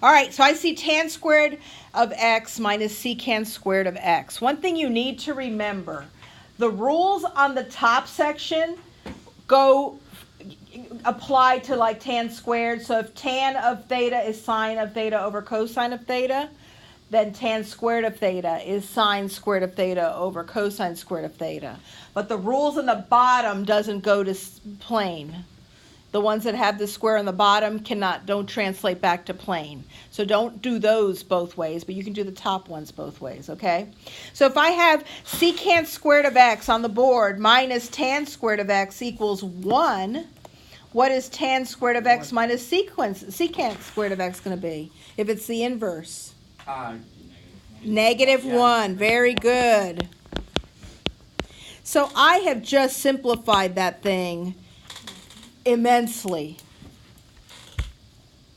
All right, so I see tan squared of x minus secant squared of x. One thing you need to remember, the rules on the top section apply to like tan squared. So if tan of theta is sine of theta over cosine of theta, then tan squared of theta is sine squared of theta over cosine squared of theta. But the rules on the bottom doesn't go to plane. The ones that have the square on the bottom don't translate back to plane. So don't do those both ways, but you can do the top ones both ways, okay? So if I have secant squared of x on the board minus tan squared of x equals 1, what is tan squared of x minus secant squared of x going to be if it's the inverse? Negative 1. Very good. So I have just simplified that thing immensely.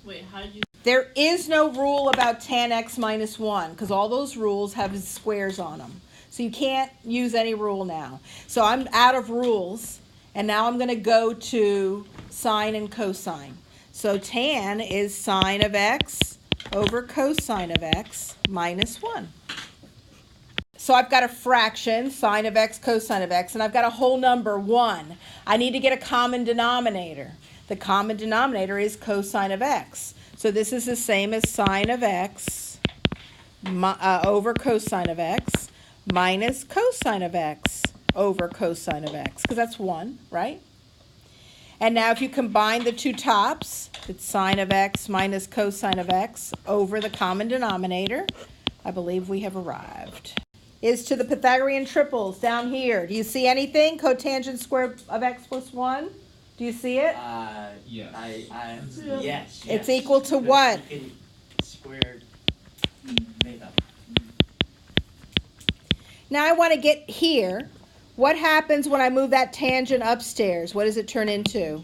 Wait, how did you? There is no rule about tan x minus 1 because all those rules have squares on them. So you can't use any rule now. So I'm out of rules, and now I'm going to go to sine and cosine. So tan is sine of x over cosine of x minus 1. So I've got a fraction, sine of x, cosine of x, and I've got a whole number, 1. I need to get a common denominator. The common denominator is cosine of x. So this is the same as sine of x over cosine of x minus cosine of x over cosine of x, because that's 1, right? And now if you combine the two tops, it's sine of x minus cosine of x over the common denominator. I believe we have arrived. Is to the Pythagorean triples down here. Do you see anything? Cotangent square of x plus 1? Do you see it? Yeah. Yes. It's equal to what? Squared theta. Now I want to get here. What happens when I move that tangent upstairs? What does it turn into?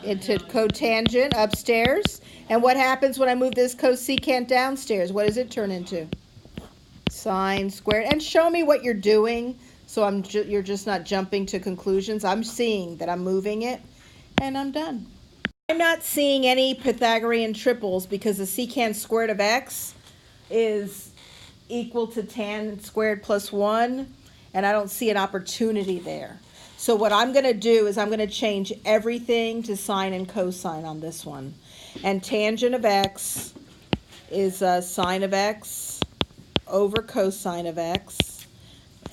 Into cotangent upstairs. And what happens when I move this cosecant downstairs? What does it turn into? Sine squared. And show me what you're doing, so you're just not jumping to conclusions. I'm seeing that I'm moving it, and I'm done. I'm not seeing any Pythagorean triples because the secant squared of x is equal to tan squared plus 1, and I don't see an opportunity there. So what I'm going to do is I'm going to change everything to sine and cosine on this one. And tangent of x is sine of x over cosine of x.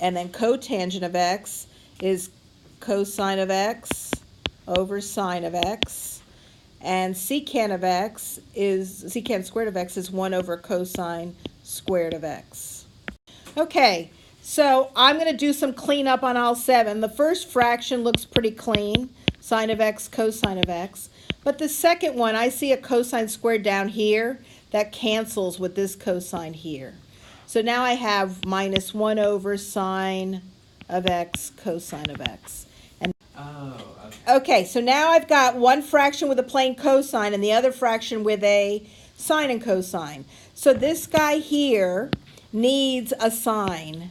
And then cotangent of x is cosine of x over sine of x. And secant of x is, secant squared of x is 1 over cosine squared of x. Okay, so I'm going to do some cleanup on all 7. The first fraction looks pretty clean, sine of x, cosine of x. But the second one, I see a cosine squared down here that cancels with this cosine here. So now I have minus 1 over sine of x, cosine of x. And okay, so now I've got one fraction with a plain cosine and the other fraction with a sine and cosine. So this guy here needs a sine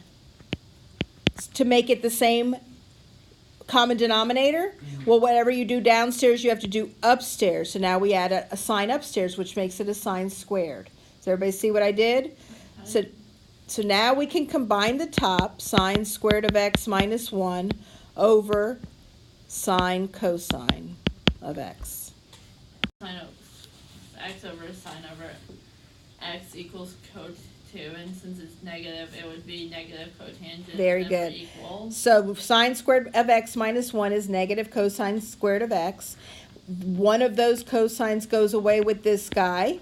to make it the same common denominator. Well, whatever you do downstairs, you have to do upstairs. So now we add a sine upstairs, which makes it a sine squared. Does everybody see what I did? So now we can combine the top, sine squared of x minus 1 over sine cosine of x. Sine of x over sine over x equals cot 2, and since it's negative, it would be negative cotangent. Very good. So sine squared of x minus 1 is negative cosine squared of x. One of those cosines goes away with this guy.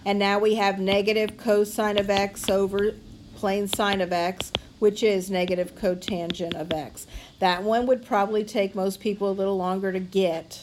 And now we have negative cosine of x over plain sine of x, which is negative cotangent of x. That one would probably take most people a little longer to get.